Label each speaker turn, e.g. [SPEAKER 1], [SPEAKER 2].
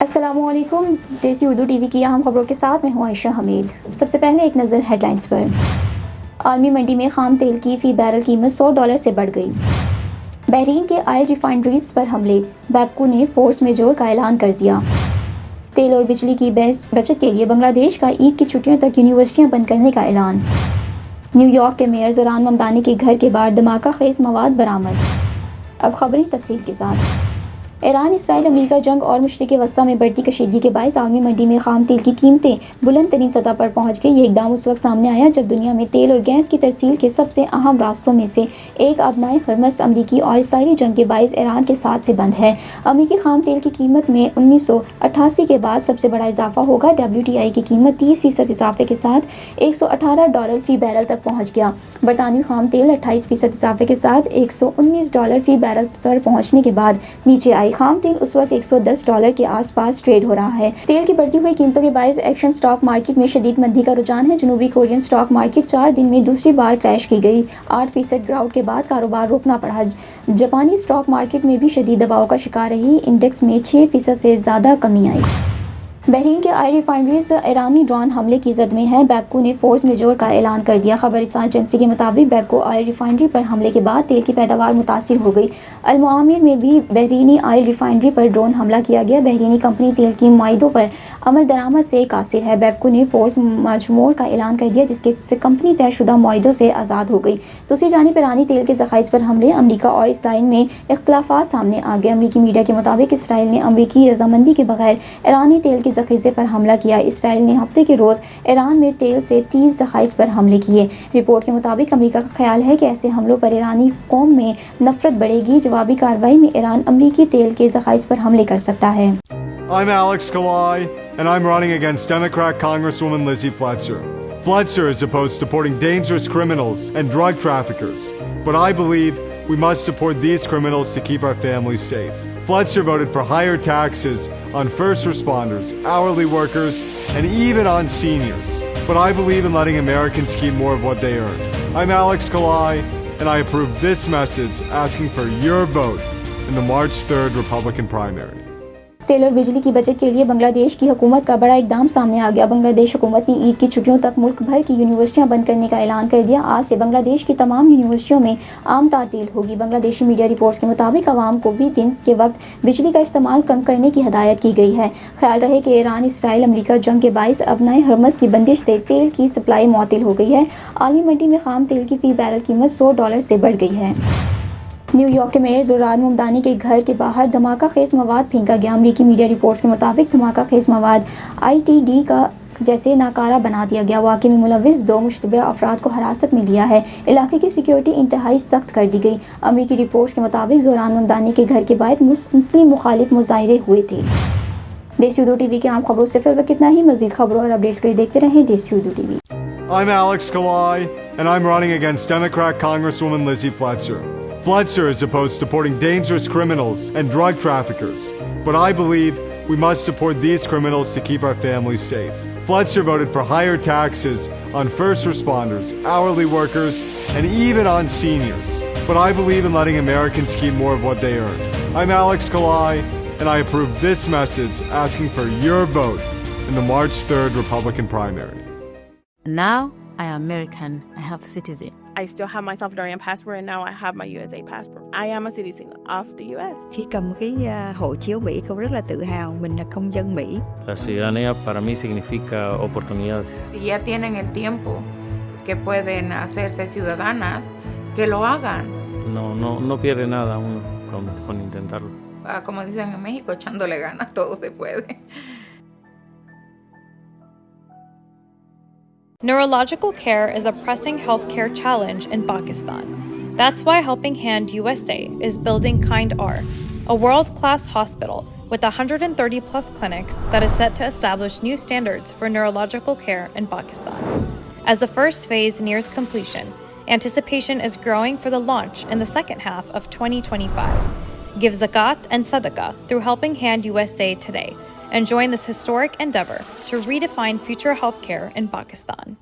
[SPEAKER 1] السلام علیکم، دیسی اردو ٹی وی کی اہم خبروں کے ساتھ میں ہوں عائشہ حمید۔ سب سے پہلے ایک نظر ہیڈ لائنز پر۔ عالمی منڈی میں خام تیل کی فی بیرل قیمت $100 سے بڑھ گئی۔ بحرین کے آئل ریفائنریز پر حملے، بیپکو نے فورس میجور کا اعلان کر دیا۔ تیل اور بجلی کی بچت کے لیے بنگلہ دیش کا عید کی چھٹیوں تک یونیورسٹیاں بند کرنے کا اعلان۔ نیو یارک کے میئر زوران ممدانی کے گھر کے باہر دھماکہ خیز مواد برآمد۔ اب خبریں تفصیل کے ساتھ۔ ایران اسرائیل امریکہ جنگ اور مشرق وسطیٰ میں بڑھتی کشیدگی کے باعث عالمی منڈی میں خام تیل کی قیمتیں بلند ترین سطح پر پہنچ گئی۔ یہ اقدام اس وقت سامنے آیا جب دنیا میں تیل اور گیس کی ترسیل کے سب سے اہم راستوں میں سے ایک آبنائے ہرمز امریکی اور اسرائیلی جنگ کے باعث ایران کے ساتھ سے بند ہے۔ امریکی خام تیل کی قیمت میں 1988 کے بعد سب سے بڑا اضافہ ہوگا۔ WTI کی قیمت 30% اضافے کے ساتھ $118 فی بیرل تک پہنچ گیا۔ برطانوی خام تیل 28% اضافے کے ساتھ $119 فی بیرل پر پہنچنے کے بعد نیچے آئی۔ خام تیل اس وقت $110 کے آس پاس ٹریڈ ہو رہا ہے۔ تیل کی بڑھتی ہوئی قیمتوں کے باعث ایکشن سٹاک مارکیٹ میں شدید مندی کا رجحان ہے۔ جنوبی کورین سٹاک مارکیٹ 4 دن میں دوسری بار کریش کی گئی۔ 8% گراوٹ کے بعد کاروبار روکنا پڑا۔ جاپانی سٹاک مارکیٹ میں بھی شدید دباؤ کا شکار رہی۔ انڈیکس میں 6% سے زیادہ کمی آئی۔ بحرین کے آئل ریفائنریز ایرانی ڈرون حملے کی زد میں ہیں۔ بیپکو نے فورس میجور کا اعلان کر دیا۔ خبر رساں ایجنسی کے مطابق بیپکو آئل ریفائنری پر حملے کے بعد تیل کی پیداوار متاثر ہو گئی۔ المعامر میں بھی بحرینی آئل ریفائنری پر ڈرون حملہ کیا گیا۔ بحرینی کمپنی تیل کی معاہدوں پر عمل درآمد سے قاصر ہے۔ بیپکو نے فورس میجور کا اعلان کر دیا جس سے کمپنی طے شدہ معاہدوں سے آزاد ہو گئی۔ دوسری جانب ایرانی تیل کے ذخائر پر حملے، امریکہ اور اسرائیل میں اختلافات سامنے آ گئے۔ امریکی میڈیا کے مطابق اسرائیل نے امریکی رضامندی کے بغیر ایرانی تیل کے ذخیرے پر حملہ کیا۔ اسرائیل نے ہفتے کے روز ایران میں تیل سے 30 ذخائر پر حملے کیے۔ رپورٹ کے مطابق امریکہ کا خیال ہے کہ ایسے حملوں پر ایرانی قوم میں نفرت بڑھے گی۔ جوابی کارروائی میں ایران امریکی تیل کے ذخائر پر حملے کر سکتا ہے۔
[SPEAKER 2] I'm Alex Kalai, and I'm running against Democrat Congresswoman Lizzie Fletcher. Fletcher is opposed to deporting dangerous criminals and drug traffickers, but I believe we must deport these criminals to keep our families safe. Fletcher voted for higher taxes on first responders, hourly workers, and even on seniors. But I believe in letting Americans keep more of what they earn. I'm Alex Kalai, and I approve this message asking for your vote in the March 3rd Republican primary.
[SPEAKER 1] تیل اور بجلی کی بچت کے لیے بنگلہ دیش کی حکومت کا بڑا اقدام سامنے آ گیا۔ بنگلہ دیش حکومت نے عید کی چھٹیوں تک ملک بھر کی یونیورسٹیاں بند کرنے کا اعلان کر دیا۔ آج سے بنگلہ دیش کی تمام یونیورسٹیوں میں عام تعطیل ہوگی۔ بنگلہ دیشی میڈیا رپورٹس کے مطابق عوام کو بھی دن کے وقت بجلی کا استعمال کم کرنے کی ہدایت کی گئی ہے۔ خیال رہے کہ ایران اسرائیل امریکہ جنگ کے باعث ابنائے ہرمز کی بندش سے تیل کی سپلائی معطل ہو گئی ہے۔ عالمی منڈی میں خام تیل کی فی بیرل قیمت $100 سے بڑھ گئی ہے۔ نیو یارک کے میئر زوران ممدانی کے گھر کے باہر دھماکہ خیز مواد پھینکا گیا۔ امریکی میڈیا رپورٹس کے مطابق دھماکہ خیز مواد ITD کا جیسے ناکارہ بنا دیا گیا۔ واقعے میں ملوث 2 مشتبہ افراد کو حراست میں لیا ہے۔ علاقے کی سیکیورٹی انتہائی سخت کر دی گئی۔ امریکی رپورٹس کے مطابق زوران ممدانی کے گھر کے باہر مسلم مخالف مظاہرے ہوئے تھے۔ دیسی اردو ٹی وی کے عام خبروں سے فی الوقت اتنا ہی۔ مزید خبروں اور اپڈیٹس کے لیے دیکھتے رہیں دیسی Urdu T V.
[SPEAKER 2] I'm Alex Kalai, and I'm running against Democrat Congresswoman Lizzie Fletcher. Fletcher is opposed to deporting dangerous criminals and drug traffickers, but I believe we must deport these criminals to keep our families safe. Fletcher voted for higher taxes on first responders, hourly workers, and even on seniors. But I believe in letting Americans keep more of what they earn. I'm Alex Kalai, and I approve this message asking for your vote in the March 3rd Republican primary.
[SPEAKER 3] Now I am American. I have citizen.
[SPEAKER 4] I still have my Salvadorian passport, and now I have my USA passport. I am a citizen of the US.
[SPEAKER 5] Khi cầm cái hộ chiếu Mỹ, cô rất là tự hào mình là công dân Mỹ.
[SPEAKER 6] La ciudadanía para mí significa oportunidades.
[SPEAKER 7] Si ya tienen el tiempo que pueden hacerse ciudadanas, que lo hagan.
[SPEAKER 6] No pierde nada uno con intentarlo.
[SPEAKER 7] Como dicen en México, echándole ganas todo se puede.
[SPEAKER 8] Neurological care is a pressing healthcare challenge in Pakistan. That's why Helping Hand USA is building Kind R, a world-class hospital with 130-plus clinics that is set to establish new standards for neurological care in Pakistan. As the first phase nears completion, anticipation is growing for the launch in the second half of 2025. Give zakat and sadaqah through Helping Hand USA today and join this historic endeavor to redefine future healthcare in Pakistan.